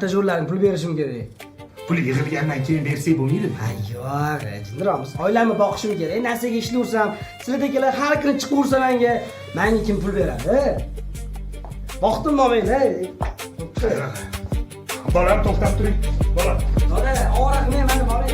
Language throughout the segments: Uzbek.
Tajurlarga pul berishim kerak. Pul yig'ilgandan keyin bersak bo'lmaydimi? Yo'q, jindiromiz. Oilamni boqishim kerak. Narsaga ishlayversam, sizlardagilar har kuni chiqaversa menga kim pul beradi? Boqdim olmaydi. Bolam to'xtab turing. Bolam. Mana, og'riq men boray.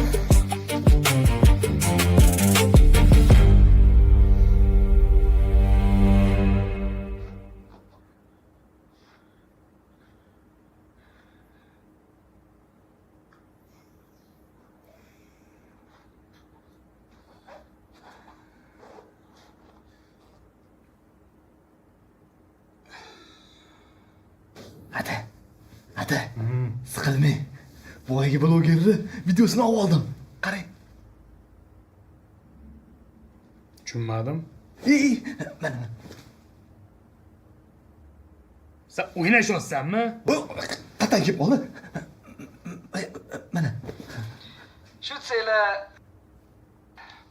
Ata, siqilmang. Boyagi blogerni videosini oldim. Qarang. Tushunmadim. Mana. Sen o'ynashyapsanmi? Bu qatdan kelib oldi. Mana. Shu tsela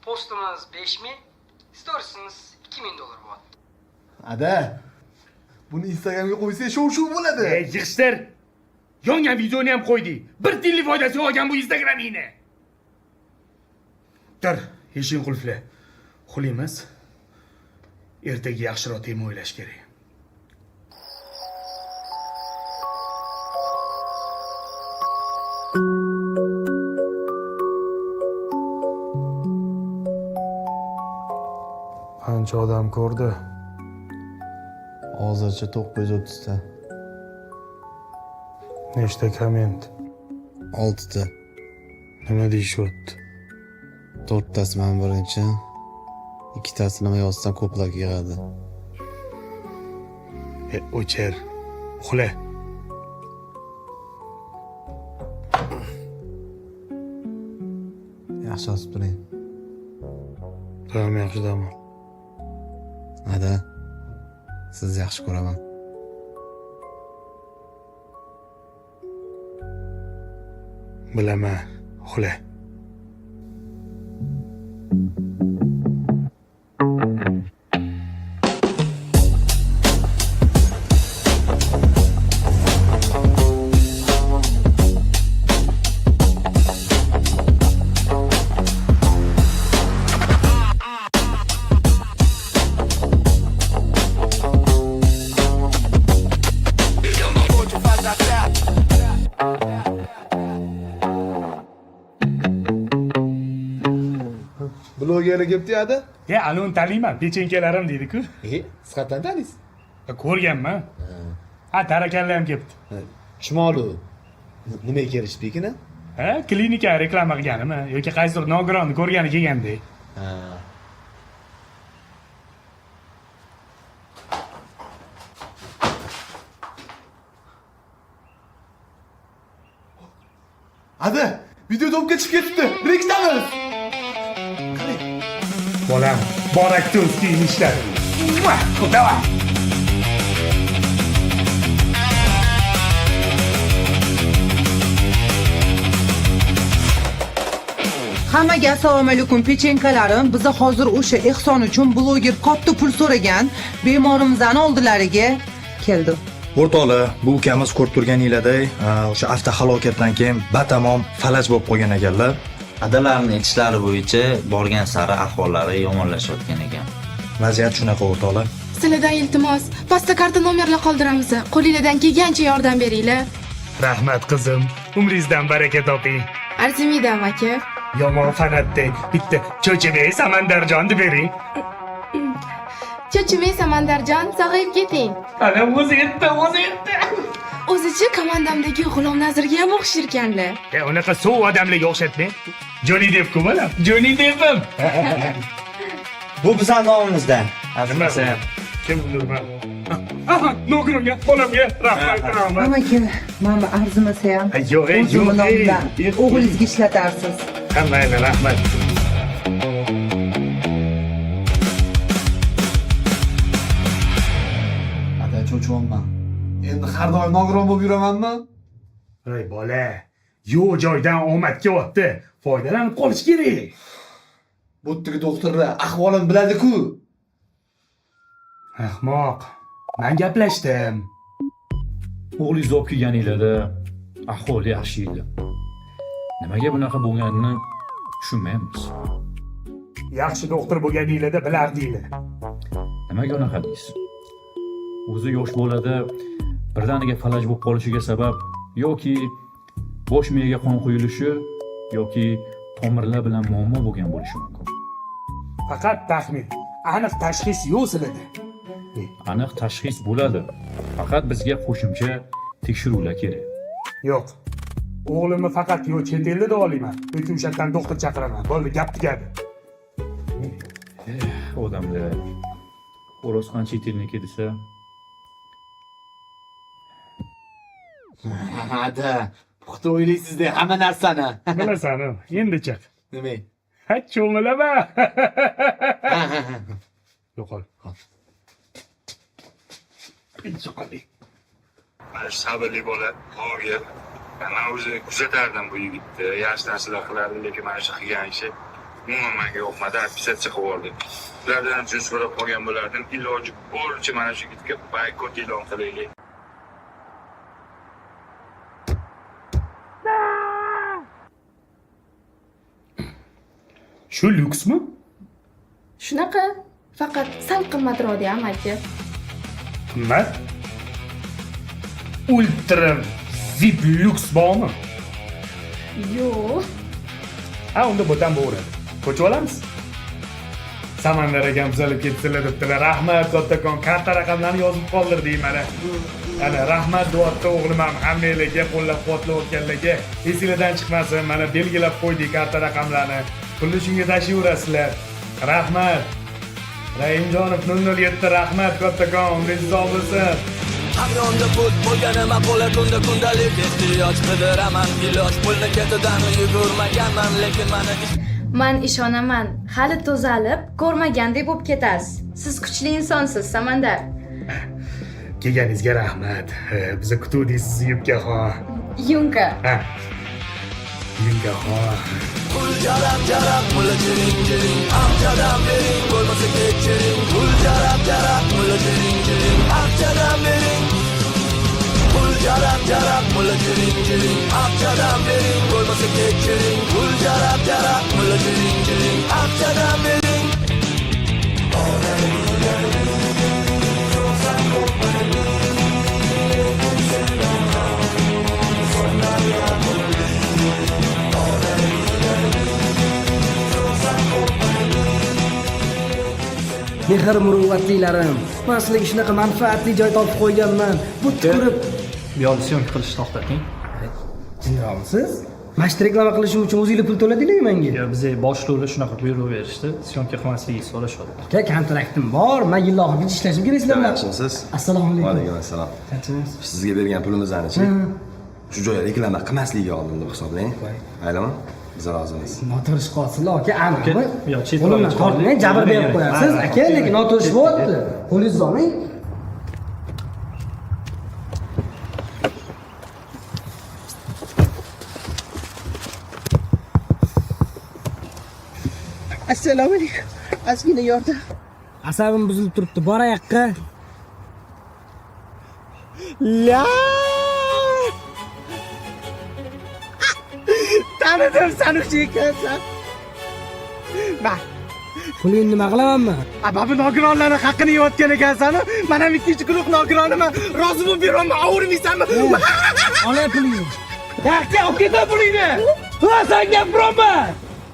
postimiz 5000, storiesimiz $2000 bo'ladi. Ada. Buni Instagramga qo'ysa shov bo'ladi. Yig'ishtir. Yongan videoni ham qo'ydik. Bir tiyinlik foydasi olgan bu Instagramingni. Tur, eshik qulfla. Xulimiz. Ertaga yaxshiroq tema o'ylash kerak. Qancha odam ko'rdi? Hozircha 930 ta. Nechta komment? 6 ta. Nima deyishyapti? 4 tasi men birinchi, 2 tasi nima yozsam ko'plar yig'adi. O'chir. Uxla. Yaxshi yozib turing. Tamam, yaxshi dam ol. Ada. Sizni yaxshi ko'raman. Bilaman. Uxla. Blogerga kelibdi ada. Alon taniyman, pechenkalarim deydi-ku. Siz qatdan taniysiz? Ko'rganman. Tarakanlar ham kelibdi. Chumolu. Nimaga kelishdi ekan? Klinika reklama qilganimi yoki qaysidir nogironni ko'rgani kelgandek. Ada, video topga chiqib ketibdi. Birikitamiz. Bolam, borak to'sting ishlar. Давай. Hammaga assalomu alaykum pechenkalarim. Biz hozir o'sha ehson uchun bloger katta pul so'ragan bemorimizning oldilariga keldim. O'rtoqlar, bu ukamiz ko'rib turganingizday, o'sha avtohalokatdan keyin batamom falaj bo'lib qolgan ekanlar. Adalarining aytishlari bo'yicha borgan sari ahvollari yomonlashayotgan ekan. Vaziyat shunaqa o'rtoqlar. Sizlardan iltimos, pastda karta nomerlar qoldiramiz. Qo'lingizdan kelgancha yordam beringlar. Rahmat qizim, umringizdan baraka toping. Arzimadan aka. Yomon fanatda bitta cho'chimay Samandarjonni bering. Cho'chimay Samandarjon, sog'ayib keting. Ana o'zi yetdi. O'zichi komandamdagi G'ulom Nazirga ham o'xshirkanlar. Unaqa so'v odamlarga o'xshatmang. Joni Depp-ku bolam. Joni Deppim. Bu bizning nomimizdan. Nima? Kim bilmayman. Nogironga, bolamga rahmat. Amaki, mana arzimasa ham Yo'q, o'zimni nomidan o'g'lingizga ishlatarsiz. Hammaga rahmat. Ada cho'chiyapman. Endi har doim nogiron bo'lib yuramanmi? Ey bola, yo'q joydan omad kelyapti. Foydalanib qolish kerak. Bu yerdagi doktorlar ahvolim biladi-ku. Ahmoq. Men gaplashdim. O'g'lingizni olib kelganinglarda ahvoli yaxshi edi. Nimaga bunaqa bo'lganini tushunmaymiz. Yaxshi doktor bo'lganinglarda bilardinglar. Nimaga unaqa deysiz? O'zi yosh bolada birdaniga falaj bo'lib qolishiga sabab yoki bosh miyaga qon quyilishi yoki tomirlar bilan muammo bo'lgan bo'lishi mumkin. Faqat taxmin. Aniq tashxis yo'q sizlarda. Aniq tashxis bo'ladi. Faqat bizga qo'shimcha tekshiruvlar kerak. Yo'q. O'g'limni faqat yo chet elda davolayman yoki o'sha yerdan doktor chaqiraman. Bo'ldi, gap tugadi. Odamlar o'roz qancha yeterniki desa, Ada, puxta o'ylaysizda hamma narsani. Bilasan, endi chiq. Nima? Ha, cho'milama. Yo'qol. Mana shu sabrli bola qo'rgib, man o'zi kuzatardim bu yigitni, yaxshi narsalar qilardi, lekin mana shu qilgan ishi umuman menga yoqmadi, appisatsiya qilib yubordi. Ulardan ham uzr so'rab qolgan bo'lardim, iloji boricha mana shu yigitga boykot e'lon qilaylik. Shu lyuksmi? Shunaqa, faqat sal qimmatroq deyam aka. Qimmat? Ultra VIP lyuks bormi? Yo'q. Ha, unda bo'tam bo'ladi. Ko'chib olamiz. Samandar akam tuzalib ketdilar debdilar. Rahmat kattakon, karta raqamlarni yozib qoldirdik mana. Ana rahmat deyapti o'g'lim ham hammalarga qo'llab-quvvatlayotganlarga. Esingizdan chiqmasin, mana belgilab qo'ydik karta raqamlarni. Pulni shunga tashlayverasizlar. Rahmat. Raimjonov 007 rahmat kattakon, umringiz uzoq bo'lsin. Hamyonda pul bo'lganima qo'la kundalik ehtiyoj qidiraman iloj pulni ketidan yugurmaganman lekin mana man ishonaman hali to'zalib ko'rmagandek bo'lib ketasiz. Siz kuchli insonsiz Samandar. Kelganingizga rahmat. Bizni kutuvdik sizni yubkaxon. Yunka. Ha. Yunkaxon. pul jarab pul jiring aqchadan bering bo'lmasa kechiring pul jarab pul jiring aqchadan bering pul jarab pul jiring aqchadan bering bo'lmasa kechiring pul jarab pul jiring aqchadan bering Mehr muruvvatlilarim, men sizlarga shunaqa manfaatli joy topib qo'yganman. Bu ko'rib Bu yo'lni syomka qilishni to'xtating. jinroqmisiz? Mashta reklama qilishim uchun o'zingizlar pul to'ladinglarmi menga? Yo, bizga boshlovlar shunaqa buyruq berishdi. Syomka qilmasligingizni so'rashadi. Aka, kontraktim bor. Men yil oxirigacha ishlashim kerak sizlar bilan. Yaxshimisiz? Assalomu alaykum. Va alaykum assalom. Qanchamiz? Sizga bergan pulimizni-chi? Shu joyga reklama qilmasligiga oldim deb hisoblang. Aylama? Biz rozimiz. Notirish qolsinlar aka, aniqmi? Yo, chet qo'limdan tortmang, jabr berib qo'yasiz. Aka, lekin notirish bo'lyapti. Qo'lingizni olmang. Assalomu alaykum. Ozgina yordam. Asabim buzilib turibdi. Borayoqqa. La! Tanidim seni ekansan. Ba. Pulingni nima qilamanmi? Bu nogironlarning haqqini yeyotgan ekansan. Men ham ikkinchi guruh nogironiman. Rozi bo'lib beraman, avurmaysanmi? Olay pulingni. Yaxshi, olib ket pulingni. Ha, sen gapiraman.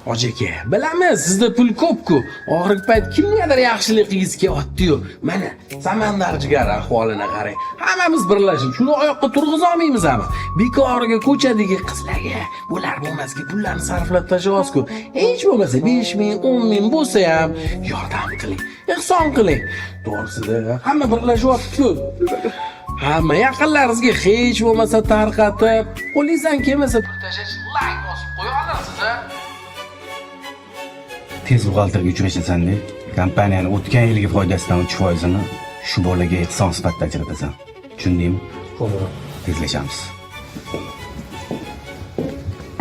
Hoji aka, bilamiz, sizda pul ko'p-ku. Oxirgi payt kimgadir yaxshilik qilgisi kelyapti-yu. Mana, Samandar jigar ahvolini qarang. Hammamiz birlashib shuni oyoqqa turg'iza olmaymizmi? Bekorga ko'chadagi qizlarga bular bo'lmasga pullarni sarflab tashlayapsiz-ku. Hech bo'lmasa 5 ming, 10 ming bo'lsa ham yordam qiling, ehson qiling. To'g'risida hamma birlashyapti-ku. Hamma yaqinlaringizga hech bo'lmasa tarqatib, qo'lingizdan kelmasa pul tashlash, like bosib qo'ya olasiz-a? Tez buxgalterga uchrashasan-da, kompaniyani o'tgan yilgi foydasidan 3%ni shu bolaga ehson sifatida ajratasan. Tushundingmi? Xo'p. Tezlashamiz.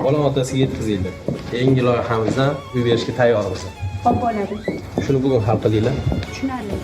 Bola otasiga yetkazildi. Yangi loyihamizdan uy berishga tayyormiz. Xo'p bo'ladi. Shuni bugun hal qilinglar. Tushunarli.